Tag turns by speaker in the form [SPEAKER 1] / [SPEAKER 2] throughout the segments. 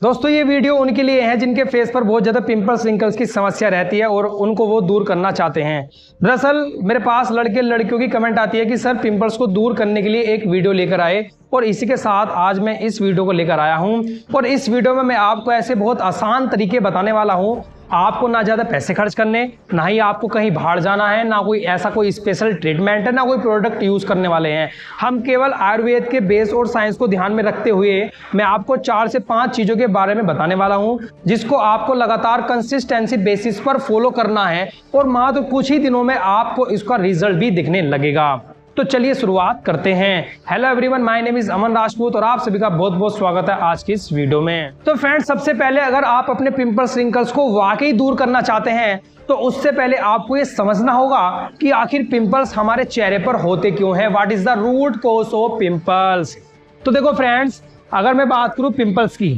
[SPEAKER 1] दोस्तों ये वीडियो उनके लिए है जिनके फेस पर बहुत ज़्यादा पिंपल्स रिंकल्स की समस्या रहती है और उनको वो दूर करना चाहते हैं। दरअसल मेरे पास लड़के लड़कियों की कमेंट आती है कि सर पिंपल्स को दूर करने के लिए एक वीडियो लेकर आए, और इसी के साथ आज मैं इस वीडियो को लेकर आया हूं। और इस वीडियो में मैं आपको ऐसे बहुत आसान तरीके बताने वाला हूं, आपको ना ज़्यादा पैसे खर्च करने, ना ही आपको कहीं बाहर जाना है, ना कोई ऐसा कोई स्पेशल ट्रीटमेंट है, ना कोई प्रोडक्ट यूज़ करने वाले हैं। हम केवल आयुर्वेद के बेस और साइंस को ध्यान में रखते हुए मैं आपको 4 से 5 चीज़ों के बारे में बताने वाला हूं, जिसको आपको लगातार कंसिस्टेंसी बेसिस पर फॉलो करना है और मात्र कुछ ही दिनों में आपको इसका रिजल्ट भी दिखने लगेगा। तो चलिए शुरुआत करते हैं। Hello everyone, my name is Aman Rajput और आप सभी का बहुत बहुत स्वागत है आज की इस वीडियो में। तो फ्रेंड्स, सबसे पहले अगर आप अपने पिंपल्स रिंकल्स को वाकई दूर करना चाहते हैं तो उससे पहले आपको ये समझना होगा कि आखिर पिंपल्स हमारे चेहरे पर होते क्यों हैं। What is the root cause of pimples. तो देखो फ्रेंड्स, अगर मैं बात करूं पिंपल्स की,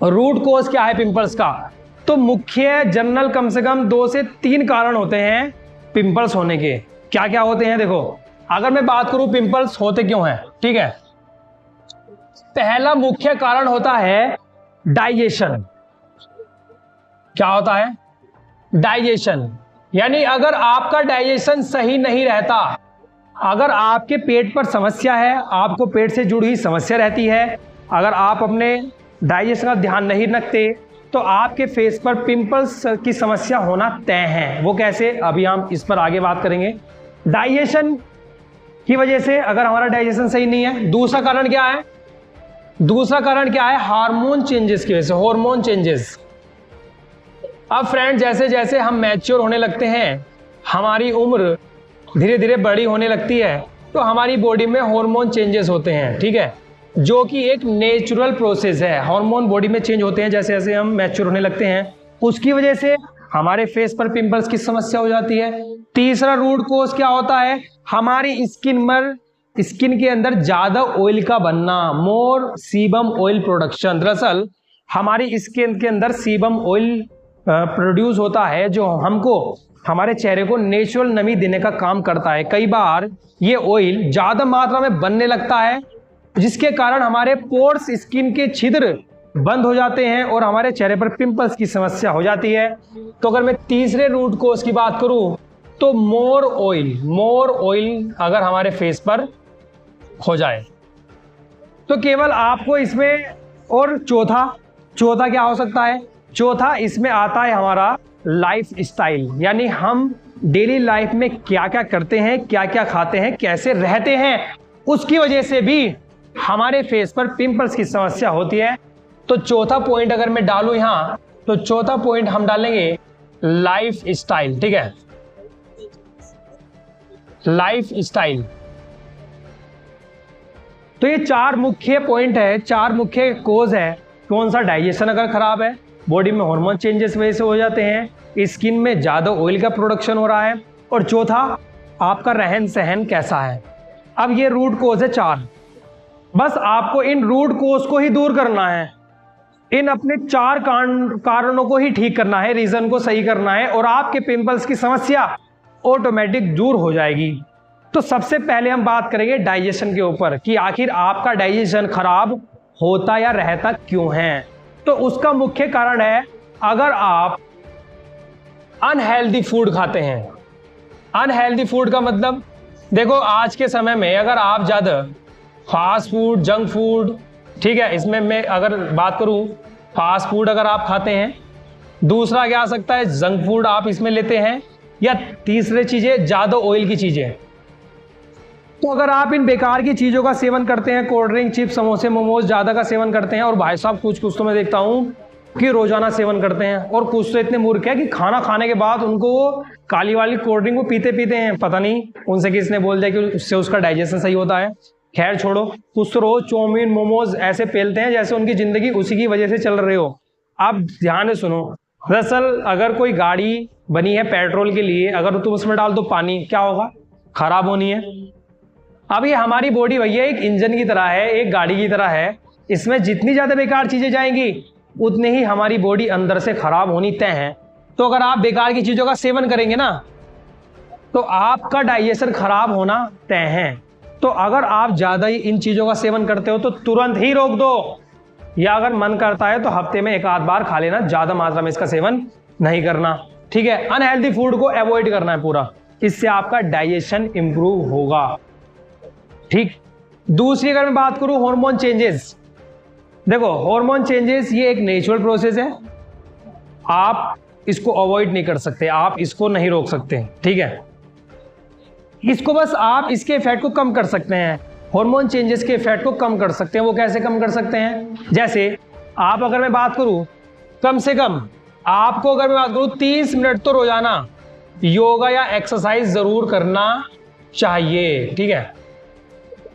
[SPEAKER 1] रूट कॉज क्या है पिंपल्स का, तो मुख्य जनरल कम से कम 2 से 3 कारण होते हैं पिंपल्स होने के। क्या क्या होते हैं देखो, अगर मैं बात करूं पिंपल्स होते क्यों हैं, ठीक है। पहला मुख्य कारण होता है डाइजेशन। क्या होता है? डाइजेशन, यानी अगर आपका डाइजेशन सही नहीं रहता, अगर आपके पेट पर समस्या है, आपको पेट से जुड़ी हुई समस्या रहती है, अगर आप अपने डाइजेशन का ध्यान नहीं रखते तो आपके फेस पर पिंपल्स की समस्या होना तय है। वो कैसे, अभी हम इस पर आगे बात करेंगे। डाइजेशन की वजह से, अगर हमारा डाइजेशन सही नहीं है। दूसरा कारण क्या है? दूसरा कारण क्या है? हार्मोन चेंजेस की वजह से, हार्मोन चेंजेस। अब फ्रेंड, जैसे जैसे हम मैच्योर होने लगते हैं, हमारी उम्र धीरे धीरे बड़ी होने लगती है, तो हमारी बॉडी में हार्मोन चेंजेस होते हैं, ठीक है, जो कि एक नेचुरल प्रोसेस है। हार्मोन बॉडी में चेंज होते हैं जैसे जैसे हम मैच्योर होने लगते हैं, उसकी वजह से हमारे फेस पर पिंपल्स की समस्या हो जाती है। तीसरा रूट कॉज क्या होता है? हमारी स्किन के अंदर ज्यादा ऑयल का बनना, मोर सीबम ऑयल प्रोडक्शन। दरअसल हमारी स्किन के अंदर सीबम ऑयल प्रोड्यूस होता है, जो हमको हमारे चेहरे को नेचुरल नमी देने का काम करता है। कई बार ये ऑयल ज्यादा मात्रा में बनने लगता है, जिसके कारण हमारे पोर्स, स्किन के छिद्र बंद हो जाते हैं और हमारे चेहरे पर पिंपल्स की समस्या हो जाती है। तो अगर मैं तीसरे रूट कॉज की बात करूं तो मोर ऑयल अगर हमारे फेस पर हो जाए तो केवल आपको इसमें, और चौथा क्या हो सकता है? चौथा इसमें आता है हमारा लाइफ स्टाइल, यानी हम डेली लाइफ में क्या क्या करते हैं, क्या क्या खाते हैं, कैसे रहते हैं, उसकी वजह से भी हमारे फेस पर पिंपल्स की समस्या होती है। तो चौथा पॉइंट अगर मैं डालूं यहां, तो चौथा पॉइंट हम डालेंगे लाइफ स्टाइल, ठीक है, लाइफ स्टाइल। तो ये 4 मुख्य पॉइंट है, 4 मुख्य कोज है। कौन सा? डाइजेशन अगर खराब है, बॉडी में हार्मोन चेंजेस वजह से हो जाते हैं, स्किन में ज्यादा ऑयल का प्रोडक्शन हो रहा है, और चौथा आपका रहन सहन कैसा है। अब ये रूट कोज है 4। बस आपको इन रूट कोज को ही दूर करना है, इन अपने 4 कारणों को ही ठीक करना है, रीजन को सही करना है, और आपके पिंपल्स की समस्या ऑटोमेटिक दूर हो जाएगी। तो सबसे पहले हम बात करेंगे डाइजेशन के ऊपर कि आखिर आपका डाइजेशन खराब होता या रहता क्यों है। तो उसका मुख्य कारण है, अगर आप अनहेल्दी फूड खाते हैं। अनहेल्दी फूड का मतलब, देखो आज के समय में अगर आप ज्यादा फास्ट फूड, जंक फूड, ठीक है, इसमें मैं अगर बात करूं, फास्ट फूड अगर आप खाते हैं, दूसरा क्या आ सकता है, जंक फूड आप इसमें लेते हैं, या तीसरे चीजें ज्यादा ऑयल की चीजें। तो अगर आप इन बेकार की चीजों का सेवन करते हैं, कोल्ड ड्रिंक, चिप्स, समोसे, मोमोज ज्यादा का सेवन करते हैं, और भाई साहब कुछ तो मैं देखता हूं कि रोजाना सेवन करते हैं, और कुछ तो इतने मूर्ख है कि खाना खाने के बाद उनको वो काली वाली कोल्ड ड्रिंक वो पीते हैं, पता नहीं उनसे किसने बोल दिया कि उससे उसका डाइजेशन सही होता है। खैर छोड़ो, कुछ तो रोज चाउमीन, मोमोज ऐसे पेलते हैं जैसे उनकी जिंदगी उसी की वजह से चल रहे हो। आप ध्यान से सुनो, दरअसल अगर कोई गाड़ी बनी है पेट्रोल के लिए, अगर तुम उसमें डाल दो पानी, क्या होगा? खराब होनी है। अब ये हमारी बॉडी भैया एक इंजन की तरह है, एक गाड़ी की तरह है, इसमें जितनी ज्यादा बेकार चीजें जाएंगी उतनी ही हमारी बॉडी अंदर से खराब होनी तय है। तो अगर आप बेकार की चीजों का सेवन करेंगे ना, तो आपका डाइजेशन खराब होना तय है। तो अगर आप ज्यादा ही इन चीजों का सेवन करते हो तो तुरंत ही रोक दो, या अगर मन करता है तो हफ्ते में 1 आध बार खा लेना, ज्यादा मात्रा में इसका सेवन नहीं करना। ठीक है, अनहेल्दी फूड को अवॉइड करना है पूरा, इससे आपका डाइजेशन इंप्रूव होगा। ठीक, दूसरी अगर मैं बात करूं हार्मोन चेंजेस, देखो हार्मोन चेंजेस ये एक नेचुरल प्रोसेस है, आप इसको अवॉइड नहीं कर सकते, आप इसको नहीं रोक सकते। ठीक है, इसको बस आप इसके इफेक्ट को कम कर सकते हैं, हार्मोन चेंजेस के इफेक्ट को कम कर सकते हैं। वो कैसे कम कर सकते हैं? जैसे आप अगर मैं बात करूं, कम से कम आपको अगर मैं बात करूं 30 मिनट तो रोजाना योगा या एक्सरसाइज जरूर करना चाहिए। ठीक है,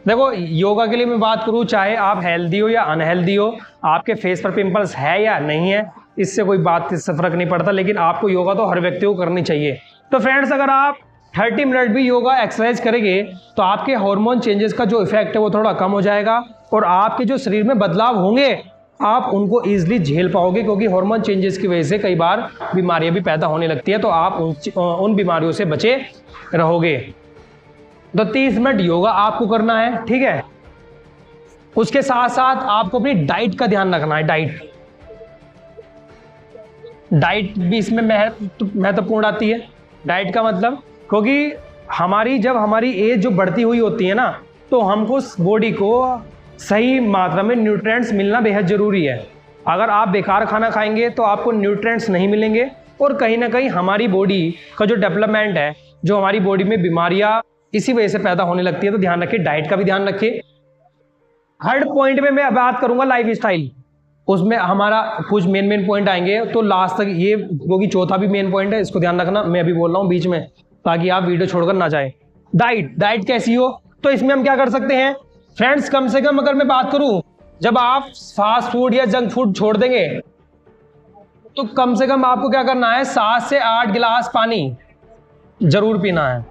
[SPEAKER 1] देखो योगा के लिए मैं बात करूं, चाहे आप हेल्दी हो या अनहेल्दी हो, आपके फेस पर पिंपल्स है या नहीं है, इससे कोई बात, इससे फर्क नहीं पड़ता, लेकिन आपको योगा तो हर व्यक्ति को करनी चाहिए। तो फ्रेंड्स, अगर आप 30 मिनट भी योगा एक्सरसाइज करेंगे तो आपके हार्मोन चेंजेस का जो इफेक्ट है वो थोड़ा कम हो जाएगा, और आपके जो शरीर में बदलाव होंगे आप उनको ईजिली झेल पाओगे, क्योंकि हार्मोन चेंजेस की वजह से कई बार बीमारियां भी पैदा होने लगती है, तो आप उन बीमारियों से बचे रहोगे। तो 30 मिनट योगा आपको करना है। ठीक है, उसके साथ साथ आपको अपनी डाइट का ध्यान रखना है। डाइट भी इसमें महत्वपूर्ण आती है। डाइट का मतलब, क्योंकि जब हमारी एज जो बढ़ती हुई होती है ना, तो हमको बॉडी को सही मात्रा में न्यूट्रिएंट्स मिलना बेहद जरूरी है। अगर आप बेकार खाना खाएंगे तो आपको न्यूट्रिएंट्स नहीं मिलेंगे, और कहीं ना कहीं हमारी बॉडी का जो डेवलपमेंट है, जो हमारी बॉडी में बीमारियां इसी वजह से पैदा होने लगती है। तो ध्यान रखिए, डाइट का भी ध्यान रखिए। थर्ड पॉइंट में मैं बात करूंगा लाइफ स्टाइल, उसमें हमारा कुछ मेन पॉइंट आएंगे, तो लास्ट तक ये, क्योंकि चौथा भी मेन पॉइंट है, इसको ध्यान रखना, मैं अभी बोल रहा हूँ बीच में, ताकि आप वीडियो छोड़कर ना जाए। डाइट कैसी हो, तो इसमें हम क्या कर सकते हैं फ्रेंड्स, कम से कम अगर मैं बात करूं, जब आप फास्ट फूड या जंक फूड छोड़ देंगे तो कम से कम आपको क्या करना है, 7 से 8 गिलास पानी जरूर पीना है।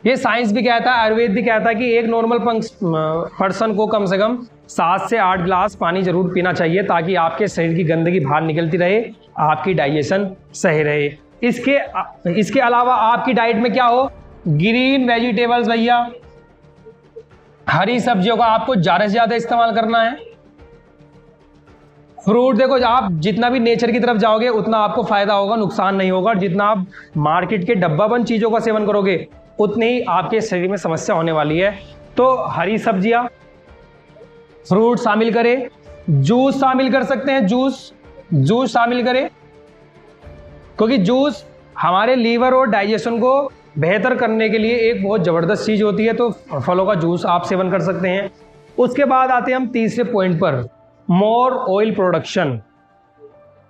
[SPEAKER 1] ये साइंस भी कहता है, आयुर्वेद भी कहता है कि एक नॉर्मल पर्सन को कम से कम 7 से 8 गिलास पानी जरूर पीना चाहिए, ताकि आपके शरीर की गंदगी बाहर निकलती रहे, आपकी डाइजेशन सही रहे। इसके अलावा आपकी डाइट में क्या हो, ग्रीन वेजिटेबल्स, भैया हरी सब्जियों का आपको ज्यादा से ज्यादा इस्तेमाल करना है। फ्रूट, देखो आप जितना भी नेचर की तरफ जाओगे उतना आपको फायदा होगा, नुकसान नहीं होगा। जितना आप मार्केट के डब्बाबंद चीजों का सेवन करोगे उतनी ही आपके शरीर में समस्या होने वाली है। तो हरी सब्जियां, फ्रूट शामिल करें, जूस शामिल कर सकते हैं, जूस शामिल करें, क्योंकि जूस हमारे लीवर और डाइजेशन को बेहतर करने के लिए एक बहुत ज़बरदस्त चीज़ होती है। तो फलों का जूस आप सेवन कर सकते हैं। उसके बाद आते हैं हम तीसरे पॉइंट पर, मोर ऑयल प्रोडक्शन।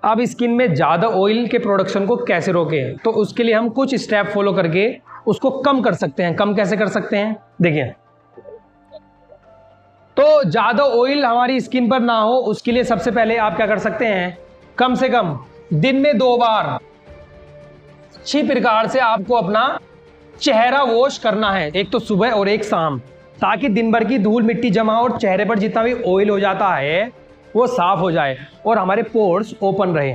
[SPEAKER 1] अब स्किन में ज़्यादा ऑयल के प्रोडक्शन को कैसे रोकें, तो उसके लिए हम कुछ स्टेप फॉलो करके उसको कम कर सकते हैं। कम कैसे कर सकते हैं, देखिए, तो ज़्यादा ऑयल हमारी स्किन पर ना हो, उसके लिए सबसे पहले आप क्या कर सकते हैं, कम से कम दिन में 2 बार अच्छी प्रकार से आपको अपना चेहरा वॉश करना है, एक तो सुबह और एक शाम, ताकि दिन भर की धूल मिट्टी जमा और चेहरे पर जितना भी ऑयल हो जाता है वो साफ हो जाए और हमारे पोर्स ओपन रहे।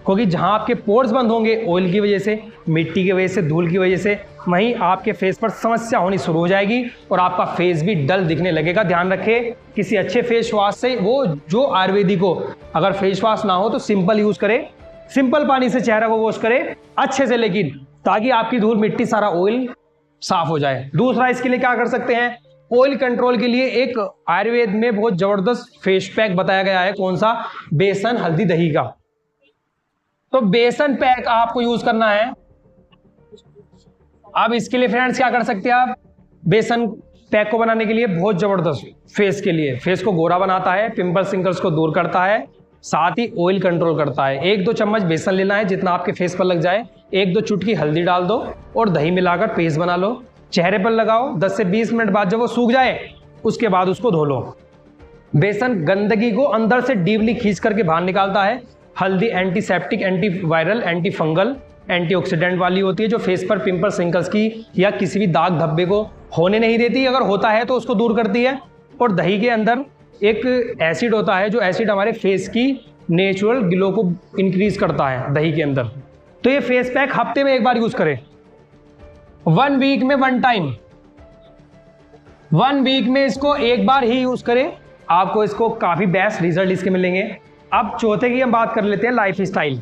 [SPEAKER 1] क्योंकि जहां आपके पोर्स बंद होंगे ऑयल की वजह से, मिट्टी की वजह से, धूल की वजह से, वहीं आपके फेस पर समस्या होनी शुरू हो जाएगी और आपका फेस भी डल दिखने लगेगा। ध्यान रखें, किसी अच्छे फेस वॉश से, वो जो आयुर्वेदिक हो, अगर फेस वॉश ना हो तो सिंपल यूज करें, सिंपल पानी से चेहरा को वॉश करें अच्छे से, लेकिन ताकि आपकी धूल मिट्टी सारा ऑयल साफ हो जाए। दूसरा, इसके लिए क्या कर सकते हैं, ऑयल कंट्रोल के लिए एक आयुर्वेद में बहुत जबरदस्त फेस पैक बताया गया है। कौन सा, बेसन हल्दी दही का। तो बेसन पैक आपको यूज करना है। अब इसके लिए फ्रेंड्स क्या कर सकते हैं आप, बेसन पैक को बनाने के लिए बहुत जबरदस्त फेस के लिए, फेस को गोरा बनाता है, पिंपल्स सिंकल्स को दूर करता है, साथ ही ऑयल कंट्रोल करता है। 1-2 चम्मच बेसन लेना है, जितना आपके फेस पर लग जाए, 1-2 चुटकी हल्दी डाल दो और दही मिलाकर पेस्ट बना लो, चेहरे पर लगाओ। 10 से 20 मिनट बाद जब वो सूख जाए उसके बाद उसको धो लो। बेसन गंदगी को अंदर से डीपली खींच करके बाहर निकालता है। हल्दी antiseptic, antiviral, anti fungal, antioxidant वाली होती है, जो फेस पर पिंपल्स सिंकल्स की या किसी भी दाग धब्बे को होने नहीं देती, अगर होता है तो उसको दूर करती है। और दही के अंदर एक एसिड होता है, जो एसिड हमारे फेस की नेचुरल ग्लो को इंक्रीज करता है दही के अंदर। तो ये फेस पैक हफ्ते में 1 बार यूज करें, 1 वीक में 1 टाइम, 1 वीक में इसको 1 बार ही यूज करें। आपको इसको काफ़ी बेस्ट रिजल्ट इसके मिलेंगे। अब चौथे की हम बात कर लेते हैं लाइफ स्टाइल।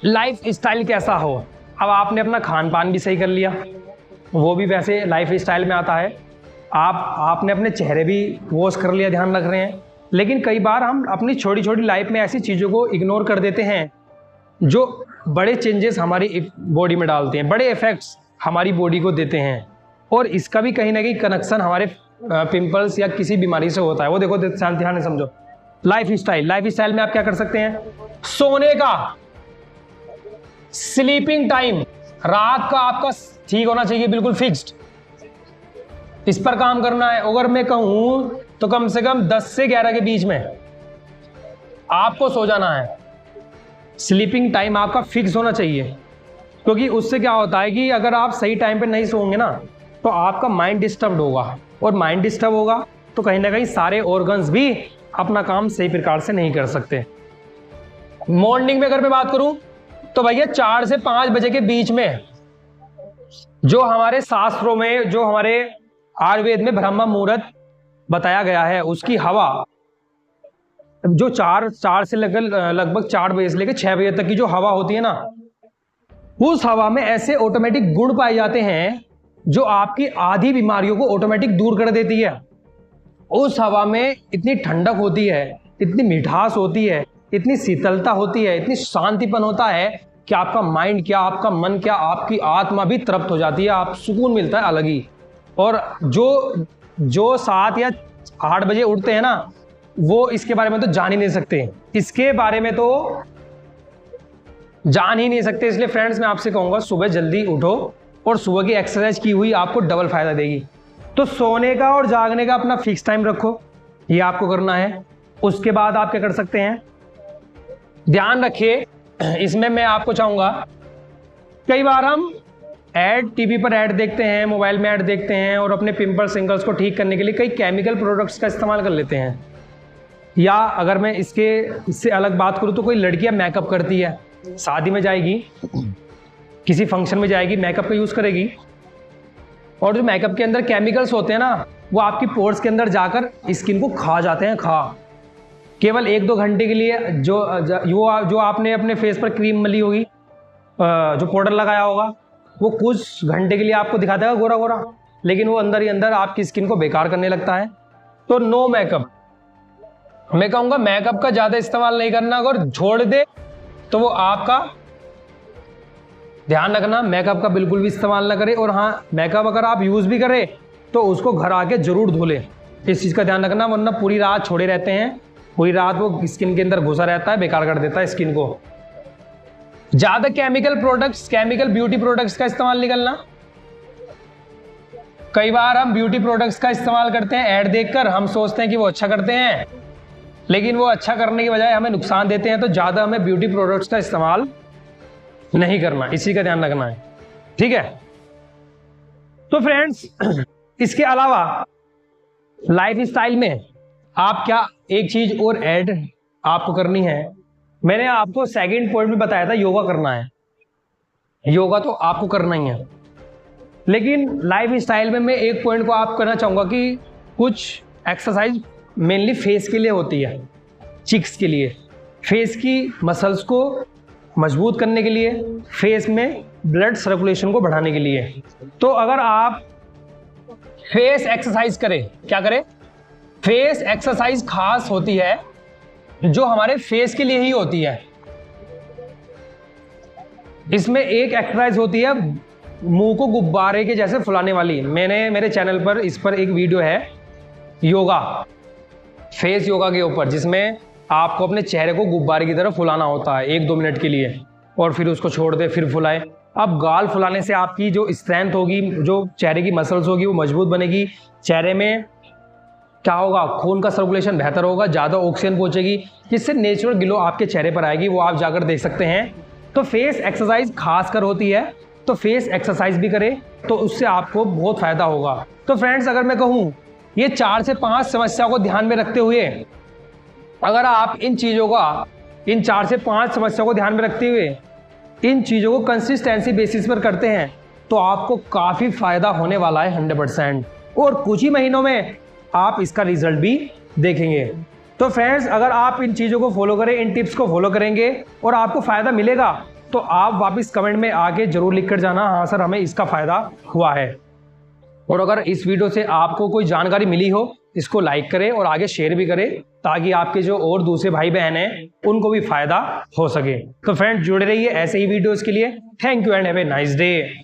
[SPEAKER 1] लाइफ स्टाइल कैसा हो? अब आपने अपना खान पान भी सही कर लिया, वो भी वैसे लाइफ स्टाइल में आता है। आपने अपने चेहरे भी वॉश कर लिया, ध्यान रख रहे हैं। लेकिन कई बार हम अपनी छोटी छोटी लाइफ में ऐसी चीज़ों को इग्नोर कर देते हैं जो बड़े चेंजेस हमारी बॉडी में डालते हैं, बड़े इफ़ेक्ट्स हमारी बॉडी को देते हैं। और इसका भी कहीं ना कहीं कनेक्शन हमारे पिंपल्स या किसी बीमारी से होता है। वो देखो, ध्यान से समझो। लाइफ स्टाइल में आप क्या कर सकते हैं? सोने का, स्लीपिंग टाइम, रात का आपका ठीक होना चाहिए, बिल्कुल फिक्स्ड। इस पर काम करना है। अगर मैं कहूं तो कम से कम 10 से 11 के बीच में आपको सो जाना है। स्लीपिंग टाइम आपका फिक्स होना चाहिए, क्योंकि उससे क्या होता है कि अगर आप सही टाइम पे नहीं सोओगे ना तो आपका माइंड डिस्टर्ब होगा, और माइंड डिस्टर्ब होगा तो कहीं ना कहीं सारे ऑर्गन्स भी अपना काम सही प्रकार से नहीं कर सकते। मॉर्निंग में अगर मैं बात करूं तो भैया 4 से 5 बजे के बीच में, जो हमारे शास्त्रों में, जो हमारे आयुर्वेद में ब्रह्म मुहूर्त बताया गया है, उसकी हवा जो 4 से लगभग 4 बजे से लेकर 6 बजे तक की जो हवा होती है ना, उस हवा में ऐसे ऑटोमेटिक गुण पाए जाते हैं जो आपकी आधी बीमारियों को ऑटोमेटिक दूर कर देती है। उस हवा में इतनी ठंडक होती है, इतनी मिठास होती है, इतनी शीतलता होती है, इतनी शांतिपन होता है कि आपका माइंड क्या, आपका मन क्या, आपकी आत्मा भी तृप्त हो जाती है, आप सुकून मिलता है अलग ही। और जो 7 या 8 बजे उठते हैं ना, वो इसके बारे में तो जान ही नहीं सकते, इसके बारे में तो जान ही नहीं सकते। इसलिए फ्रेंड्स, मैं आपसे कहूँगा सुबह जल्दी उठो और सुबह की एक्सरसाइज की हुई आपको डबल फायदा देगी। तो सोने का और जागने का अपना फिक्स टाइम रखो, ये आपको करना है। उसके बाद आप क्या कर सकते हैं? ध्यान रखिए, इसमें मैं आपको चाहूँगा, कई बार हम टीवी पर ऐड देखते हैं, मोबाइल में ऐड देखते हैं, और अपने पिंपल सिंगल्स को ठीक करने के लिए कई केमिकल प्रोडक्ट्स का इस्तेमाल कर लेते हैं। या अगर मैं इससे अलग बात करूँ तो कोई लड़कियां मेकअप करती है, शादी में जाएगी, किसी फंक्शन में जाएगी, मेकअप का यूज़ करेगी, और जो मेकअप के अंदर केमिकल्स होते हैं ना, वो आपकी पोर्स के अंदर जाकर स्किन को खा जाते हैं। केवल 1-2 घंटे के लिए जो आपने अपने फेस पर क्रीम मली होगी, जो पाउडर लगाया होगा, वो कुछ घंटे के लिए आपको दिखाता है गोरा गोरा, लेकिन वो अंदर ही अंदर आपकी स्किन को बेकार करने लगता है। तो नो मेकअप, मैं कहूँगा मेकअप का ज़्यादा इस्तेमाल नहीं करना। अगर छोड़ दे तो वो आपका, ध्यान रखना, मेकअप का बिल्कुल भी इस्तेमाल ना करें। और हाँ, मेकअप अगर आप यूज़ भी करें तो उसको घर आके जरूर धो लें, इस चीज़ का ध्यान रखना। वरना पूरी रात छोड़े रहते हैं, पूरी रात वो स्किन के अंदर घुसा रहता है, बेकार कर देता है स्किन को। ज़्यादा chemical products, chemical beauty products का इस्तेमाल नहीं करना। कई बार हम ब्यूटी प्रोडक्ट्स का इस्तेमाल करते हैं ऐड देखकर, हम सोचते हैं कि वो अच्छा करते हैं, लेकिन वो अच्छा करने की बजाय हमें नुकसान देते हैं। तो ज़्यादा हमें ब्यूटी प्रोडक्ट्स का इस्तेमाल नहीं करना, इसी का ध्यान रखना है, ठीक है। तो फ्रेंड्स, इसके अलावा लाइफ स्टाइल में आप क्या एक चीज़ और ऐड आपको करनी है। मैंने आपको सेकंड पॉइंट में बताया था, योगा करना है। योगा तो आपको करना ही है, लेकिन लाइफ स्टाइल में मैं एक पॉइंट को आप करना चाहूँगा कि कुछ एक्सरसाइज मेनली फेस के लिए होती है, चिक्स के लिए, फेस की मसल्स को मजबूत करने के लिए, फेस में ब्लड सर्कुलेशन को बढ़ाने के लिए। तो अगर आप फेस एक्सरसाइज करें, क्या करें? फेस एक्सरसाइज खास होती है जो हमारे फेस के लिए ही होती है। इसमें एक एक्सरसाइज होती है मुंह को गुब्बारे के जैसे फुलाने वाली। मैंने मेरे चैनल पर इस पर एक वीडियो है योगा, फेस योगा के ऊपर, जिसमें आपको अपने चेहरे को गुब्बारे की तरह फुलाना होता है 1-2 मिनट के लिए, और फिर उसको छोड़ दे, फिर फुलाए। अब गाल फुलाने से आपकी जो स्ट्रेंथ होगी, जो चेहरे की मसल्स होगी, वो मजबूत बनेगी। चेहरे में क्या होगा? खून का सर्कुलेशन बेहतर होगा, ज़्यादा ऑक्सीजन पहुंचेगी, जिससे नेचुरल ग्लो आपके चेहरे पर आएगी। वो आप जाकर देख सकते हैं। तो फेस एक्सरसाइज खास कर होती है, तो फेस एक्सरसाइज भी करें तो उससे आपको बहुत फ़ायदा होगा। तो फ्रेंड्स, अगर मैं कहूँ, ये 4 से 5 समस्या को ध्यान में रखते हुए अगर आप इन चीज़ों का, इन 4 से 5 समस्या को ध्यान में रखते हुए इन चीज़ों को कंसिस्टेंसी बेसिस पर करते हैं तो आपको काफ़ी फ़ायदा होने वाला है 100%। और कुछ ही महीनों में आप इसका रिजल्ट भी देखेंगे। तो फ्रेंड्स, अगर आप इन चीज़ों को फॉलो करें, इन टिप्स को फॉलो करेंगे और आपको फ़ायदा मिलेगा, तो आप वापस कमेंट में आके जरूर लिख कर जाना, हाँ सर हमें इसका फ़ायदा हुआ है। और अगर इस वीडियो से आपको कोई जानकारी मिली हो, इसको लाइक करें और आगे शेयर भी करें, ताकि आपके जो और दूसरे भाई बहन हैं उनको भी फ़ायदा हो सके। तो फ्रेंड्स, जुड़े रहिए ऐसे ही वीडियोज़ के लिए। Thank you and have a nice day.